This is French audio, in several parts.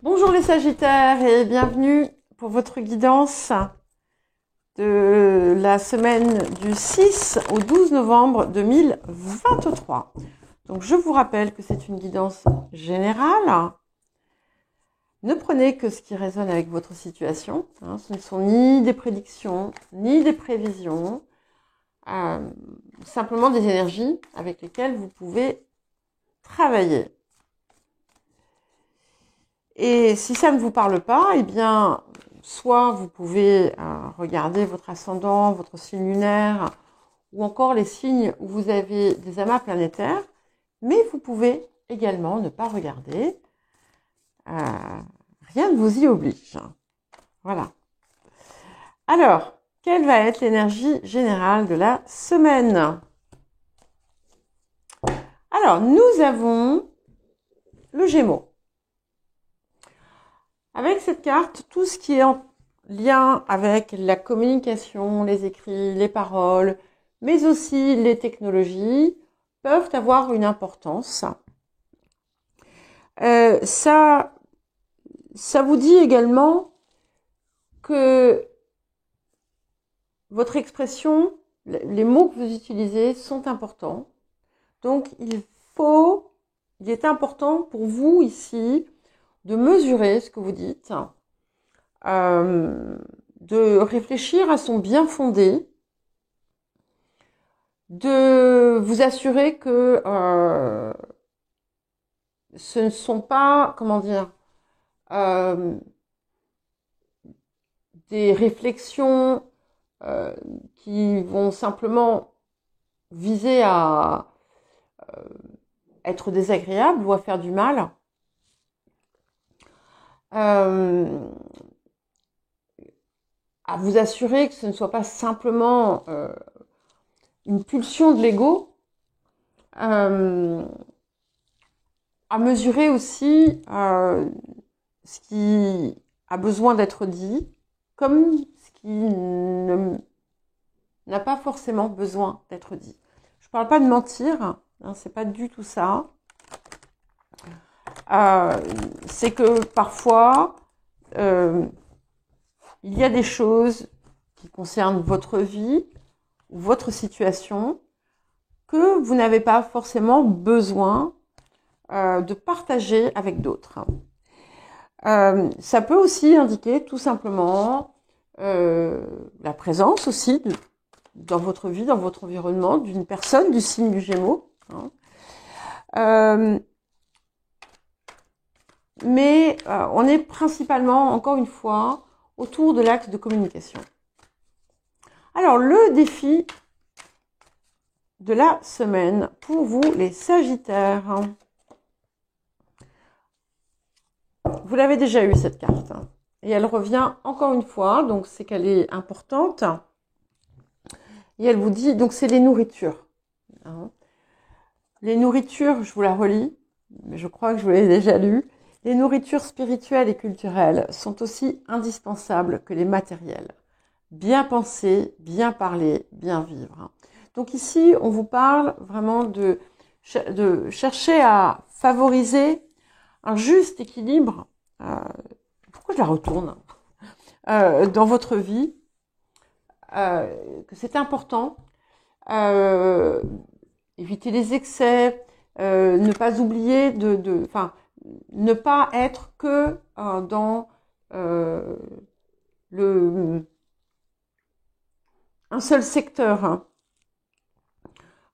Bonjour les Sagittaires et bienvenue pour votre guidance de la semaine du 6 au 12 novembre 2023. Donc je vous rappelle que c'est une guidance générale. Ne prenez que ce qui résonne avec votre situation. Ce ne sont ni des prédictions, ni des prévisions. Simplement des énergies avec lesquelles vous pouvez travailler. Et si ça ne vous parle pas, eh bien, soit vous pouvez regarder votre ascendant, votre signe lunaire, ou encore les signes où vous avez des amas planétaires, mais vous pouvez également ne pas regarder. Rien ne vous y oblige. Voilà. Alors, quelle va être l'énergie générale de la semaine? Alors, nous avons le Gémeaux. Avec cette carte, tout ce qui est en lien avec la communication, les écrits, les paroles, mais aussi les technologies, peuvent avoir une importance. Ça vous dit également que votre expression, les mots que vous utilisez sont importants. Donc, il est important pour vous ici de mesurer ce que vous dites, de réfléchir à son bien fondé, de vous assurer que ce ne sont pas, des réflexions qui vont simplement viser à être désagréables ou à faire du mal. À vous assurer que ce ne soit pas simplement une pulsion de l'ego, à mesurer aussi ce qui a besoin d'être dit, comme ce qui n'a pas forcément besoin d'être dit. Je ne parle pas de mentir, c'est pas du tout ça. C'est que parfois, il y a des choses qui concernent votre vie ou votre situation que vous n'avez pas forcément besoin de partager avec d'autres. Ça peut aussi indiquer tout simplement la présence aussi dans votre vie, dans votre environnement, d'une personne du signe du Gémeaux. Mais on est principalement, encore une fois, autour de l'axe de communication. Alors, le défi de la semaine pour vous, les Sagittaires. Vous l'avez déjà eu, cette carte. Et elle revient encore une fois, donc c'est qu'elle est importante. Et elle vous dit, donc c'est les nourritures. Les nourritures, je vous la relis, mais je crois que je vous l'ai déjà lu. Les nourritures spirituelles et culturelles sont aussi indispensables que les matériels. Bien penser, bien parler, bien vivre. Donc ici, on vous parle vraiment de chercher à favoriser un juste équilibre. Pourquoi je la retourne dans votre vie, que c'est important. Éviter les excès, ne pas oublier ne pas être que dans un seul secteur.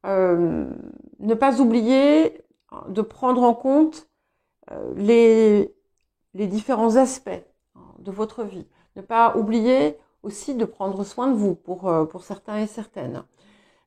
Ne pas oublier de prendre en compte les différents aspects de votre vie. Ne pas oublier aussi de prendre soin de vous pour certains et certaines.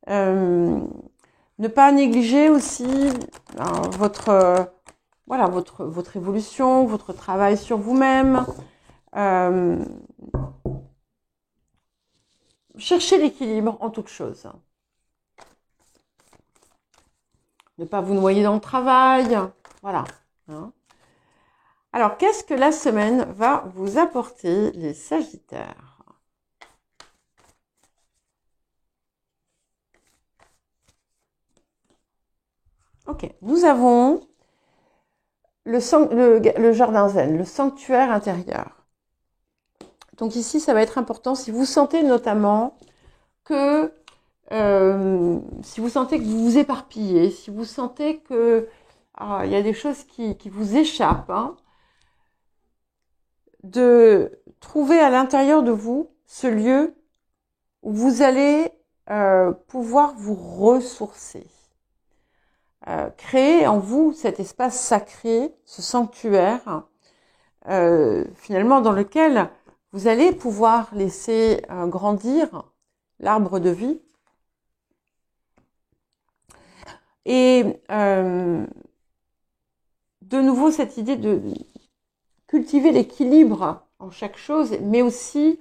Ne pas négliger aussi votre évolution, votre travail sur vous-même. Cherchez l'équilibre en toute chose. Ne pas vous noyer dans le travail. Voilà. Alors, qu'est-ce que la semaine va vous apporter, les Sagittaires? Ok, nous avons le jardin zen, le sanctuaire intérieur. Donc ici, ça va être important si vous sentez notamment que si vous sentez que vous vous éparpillez, si vous sentez que il y a des choses qui vous échappent, hein, de trouver à l'intérieur de vous ce lieu où vous allez pouvoir vous ressourcer. Créer en vous cet espace sacré, ce sanctuaire, finalement dans lequel vous allez pouvoir laisser grandir l'arbre de vie. Et de nouveau cette idée de cultiver l'équilibre en chaque chose, mais aussi,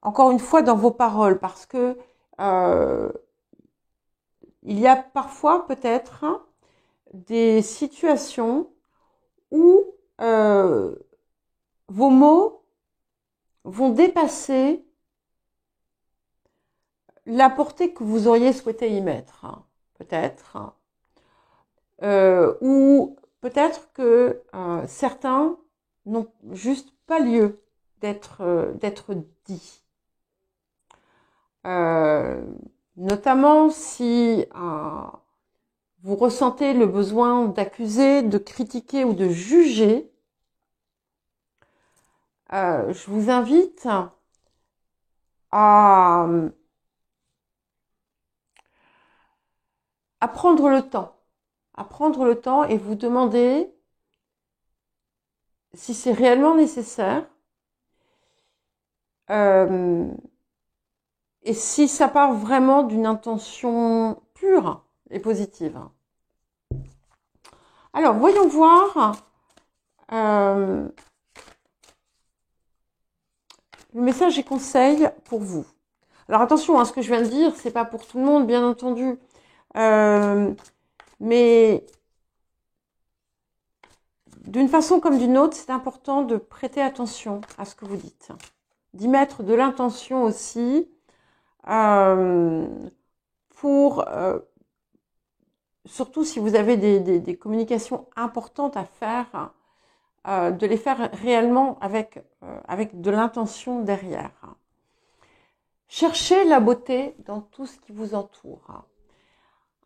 encore une fois, dans vos paroles, parce que il y a parfois peut-être des situations où vos mots vont dépasser la portée que vous auriez souhaité y mettre, peut-être, ou peut-être que certains n'ont juste pas lieu d'être dits. Notamment si vous ressentez le besoin d'accuser, de critiquer ou de juger, je vous invite à prendre le temps et vous demander si c'est réellement nécessaire et si ça part vraiment d'une intention pure et positive. Alors, voyons voir le message et conseil pour vous. Alors attention, ce que je viens de dire, c'est pas pour tout le monde, bien entendu. Mais d'une façon comme d'une autre, c'est important de prêter attention à ce que vous dites, d'y mettre de l'intention aussi pour surtout si vous avez des communications importantes à faire, de les faire réellement avec de l'intention derrière. Cherchez la beauté dans tout ce qui vous entoure.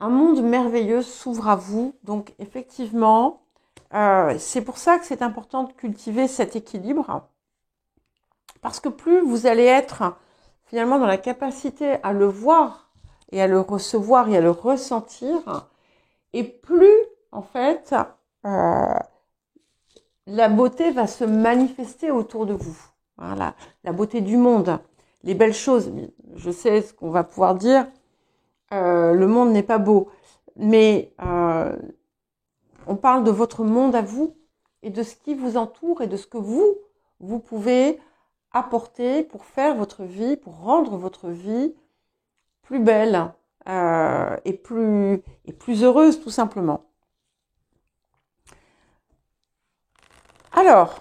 Un monde merveilleux s'ouvre à vous, donc effectivement, c'est pour ça que c'est important de cultiver cet équilibre, parce que plus vous allez être finalement dans la capacité à le voir et à le recevoir et à le ressentir, et plus en fait la beauté va se manifester autour de vous. Voilà, la beauté du monde, les belles choses. Je sais ce qu'on va pouvoir dire. Le monde n'est pas beau, mais on parle de votre monde à vous et de ce qui vous entoure et de ce que vous pouvez apporter pour faire votre vie, pour rendre votre vie plus belle et plus heureuse tout simplement. Alors,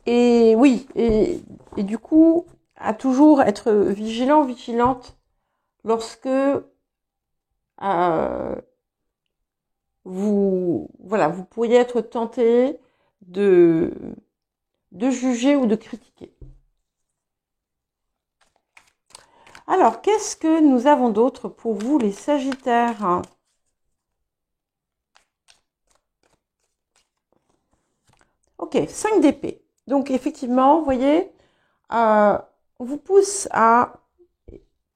et oui, et du coup, à toujours être vigilante lorsque vous pourriez être tenté de juger ou de critiquer. Alors, qu'est-ce que nous avons d'autre pour vous, les Sagittaires ? Ok, 5 d'épée. Donc, effectivement, vous voyez, on vous pousse à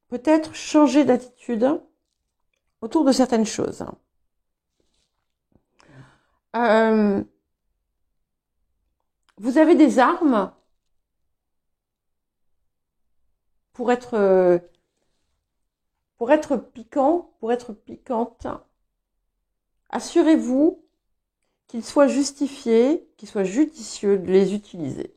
peut-être changer d'attitude autour de certaines choses. Vous avez des armes pour être piquant, pour être piquante. Assurez-vous qu'il soit justifié, qu'il soit judicieux de les utiliser.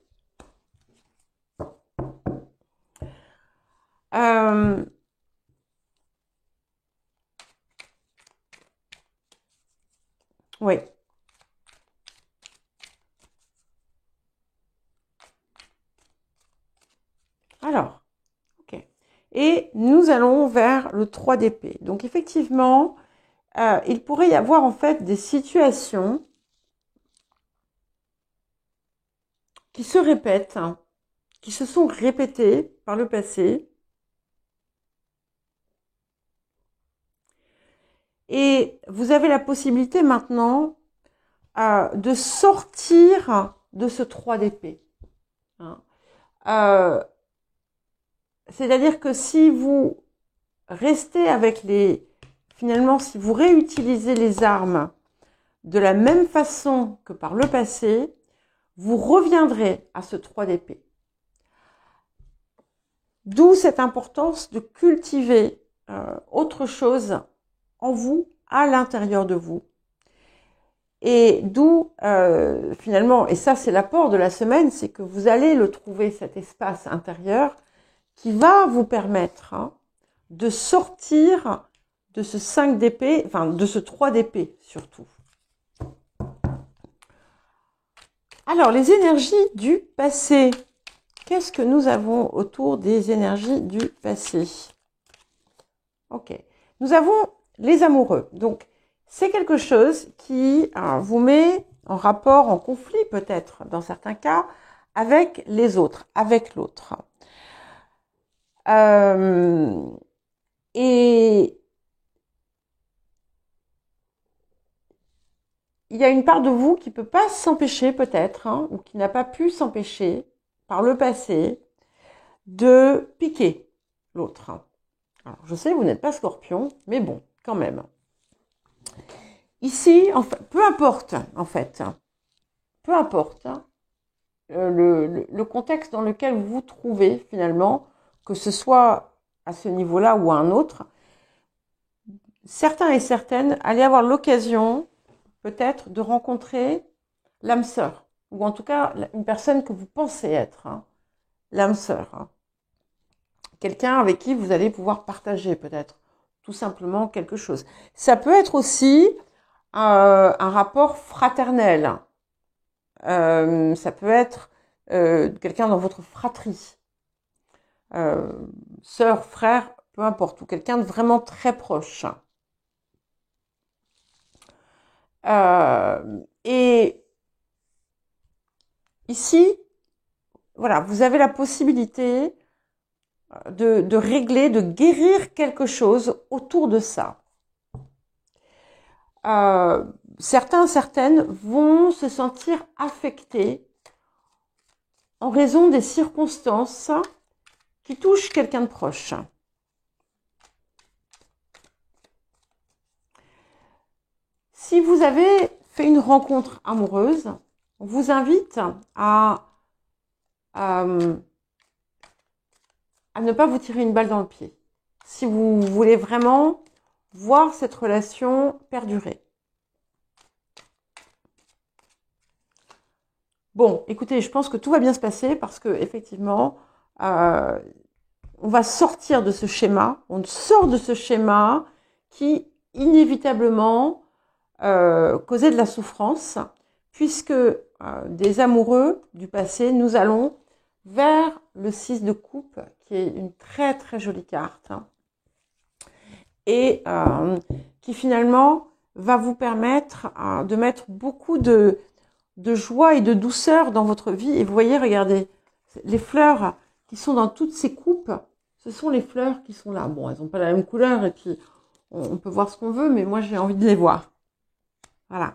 Oui. Alors, ok. Et nous allons vers le 3 d'épée. Donc effectivement, il pourrait y avoir en fait des situations qui se répètent, hein, qui se sont répétées par le passé. Et vous avez la possibilité maintenant de sortir de ce 3 d'épée. Hein. C'est-à-dire que si vous restez avec finalement, si vous réutilisez les armes de la même façon que par le passé, vous reviendrez à ce 3 d'épée. D'où cette importance de cultiver autre chose en vous, à l'intérieur de vous. Et d'où, finalement, et ça c'est l'apport de la semaine, c'est que vous allez le trouver, cet espace intérieur, qui va vous permettre de sortir de ce 5 d'épée, enfin de ce 3 d'épée surtout. Alors, les énergies du passé. Qu'est-ce que nous avons autour des énergies du passé? Ok. Nous avons les amoureux. Donc, c'est quelque chose qui vous met en rapport, en conflit peut-être, dans certains cas, avec les autres, avec l'autre. Et il y a une part de vous qui peut pas s'empêcher peut-être, ou qui n'a pas pu s'empêcher par le passé de piquer l'autre. Alors, je sais, vous n'êtes pas Scorpion, mais bon, quand même. Ici, en fait, peu importe, en fait, peu importe le contexte dans lequel vous vous trouvez finalement, que ce soit à ce niveau-là ou à un autre, certains et certaines allaient avoir l'occasion peut-être de rencontrer l'âme sœur, ou en tout cas une personne que vous pensez être l'âme sœur. Quelqu'un avec qui vous allez pouvoir partager peut-être tout simplement quelque chose. Ça peut être aussi un rapport fraternel. Ça peut être quelqu'un dans votre fratrie. Sœur, frère, peu importe, ou quelqu'un de vraiment très proche. Et ici, voilà, vous avez la possibilité de régler, de guérir quelque chose autour de ça. Certains, certaines vont se sentir affectés en raison des circonstances qui touchent quelqu'un de proche. Si vous avez fait une rencontre amoureuse, on vous invite à ne pas vous tirer une balle dans le pied. Si vous voulez vraiment voir cette relation perdurer. Bon, écoutez, je pense que tout va bien se passer parce que effectivement, on va sortir de ce schéma. On sort de ce schéma qui inévitablement causait de la souffrance, puisque des amoureux du passé, nous allons vers le 6 de coupe, qui est une très très jolie carte, et qui finalement va vous permettre de mettre beaucoup de joie et de douceur dans votre vie. Et vous voyez, regardez, les fleurs qui sont dans toutes ces coupes, ce sont les fleurs qui sont là. Bon, elles n'ont pas la même couleur et puis on peut voir ce qu'on veut, mais moi j'ai envie de les voir. Voilà.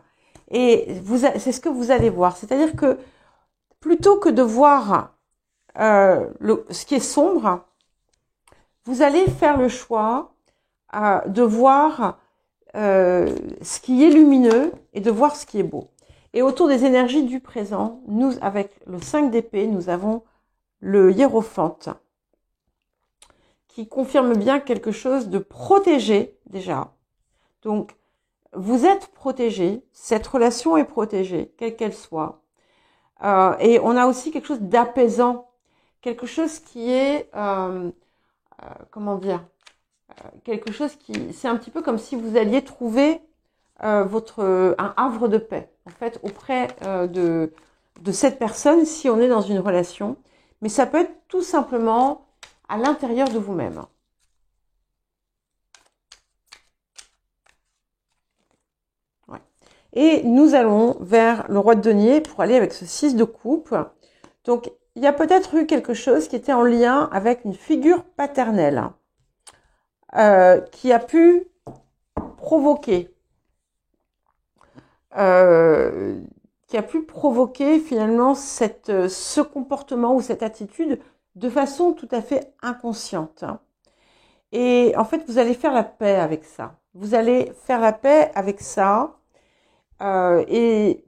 Et c'est ce que vous allez voir. C'est-à-dire que plutôt que de voir ce qui est sombre, vous allez faire le choix de voir ce qui est lumineux et de voir ce qui est beau. Et autour des énergies du présent, nous, avec le 5 d'épée, nous avons le hiérophante qui confirme bien quelque chose de protégé déjà. Donc, vous êtes protégé, cette relation est protégée, quelle qu'elle soit. Et on a aussi quelque chose d'apaisant, quelque chose qui est, comment dire, quelque chose qui, c'est un petit peu comme si vous alliez trouver un havre de paix, en fait, auprès de cette personne, si on est dans une relation. Mais ça peut être tout simplement à l'intérieur de vous-même. Et nous allons vers le roi de denier pour aller avec ce 6 de coupe. Donc, il y a peut-être eu quelque chose qui était en lien avec une figure paternelle qui a pu provoquer finalement ce comportement ou cette attitude de façon tout à fait inconsciente. Et en fait, vous allez faire la paix avec ça. Vous allez faire la paix avec ça. Et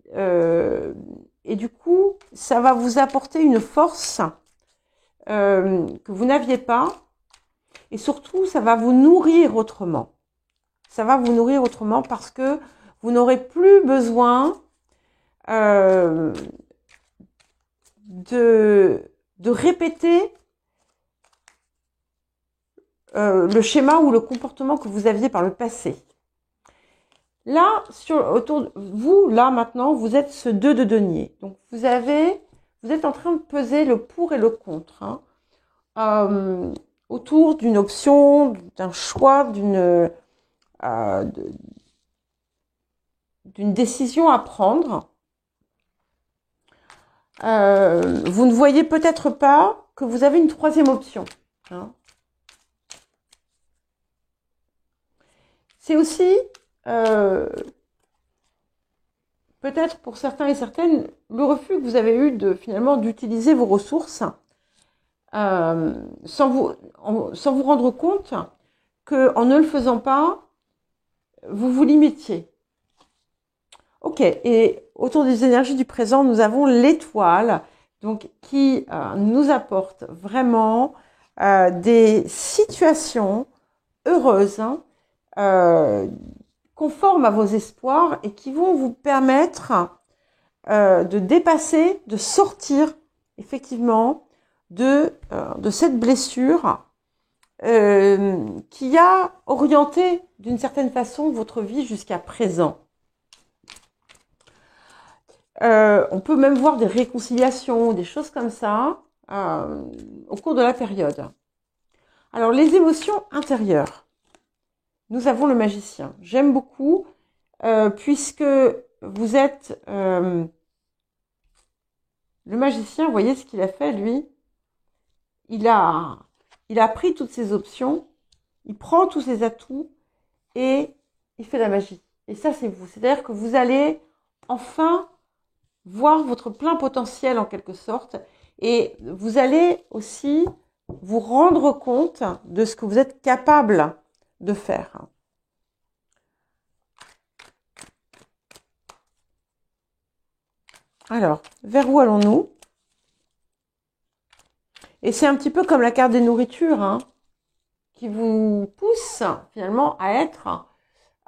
du coup, ça va vous apporter une force que vous n'aviez pas. Et surtout, ça va vous nourrir autrement. Ça va vous nourrir autrement parce que vous n'aurez plus besoin de répéter le schéma ou le comportement que vous aviez par le passé. Là, autour de vous, là maintenant, vous êtes ce 2 de denier. Donc vous êtes en train de peser le pour et le contre autour d'une option, d'un choix, d'une décision à prendre. Vous ne voyez peut-être pas que vous avez une troisième option. C'est aussi peut-être pour certains et certaines le refus que vous avez eu finalement d'utiliser vos ressources sans vous rendre compte qu'en ne le faisant pas, vous vous limitiez. Ok, et autour des énergies du présent, nous avons l'étoile, donc qui nous apporte vraiment des situations heureuses, conformes à vos espoirs et qui vont vous permettre de dépasser, de sortir effectivement de cette blessure qui a orienté d'une certaine façon votre vie jusqu'à présent. On peut même voir des réconciliations, des choses comme ça au cours de la période. Alors, les émotions intérieures. Nous avons le magicien. J'aime beaucoup puisque vous êtes le magicien. Vous voyez ce qu'il a fait, lui. Il a pris toutes ses options, il prend tous ses atouts et il fait la magie. Et ça, c'est vous. C'est-à-dire que vous allez enfin voir votre plein potentiel en quelque sorte et vous allez aussi vous rendre compte de ce que vous êtes capable de faire. Alors, vers où allons-nous? Et c'est un petit peu comme la carte des nourritures, qui vous pousse finalement à être,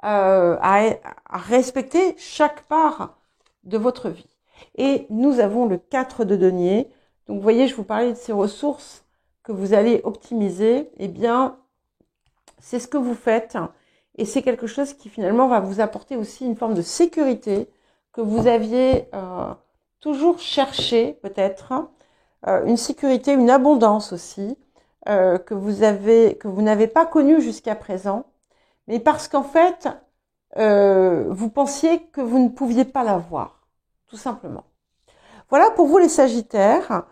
à respecter chaque part de votre vie. Et nous avons le 4 de denier. Donc, vous voyez, je vous parlais de ces ressources que vous allez optimiser. Eh bien, c'est ce que vous faites. Et c'est quelque chose qui finalement va vous apporter aussi une forme de sécurité que vous aviez toujours cherché peut-être. Une sécurité, une abondance aussi que vous n'avez pas connue jusqu'à présent. Mais parce qu'en fait, vous pensiez que vous ne pouviez pas l'avoir. Tout simplement. Voilà pour vous les Sagittaires.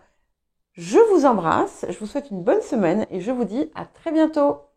Je vous embrasse, je vous souhaite une bonne semaine et je vous dis à très bientôt.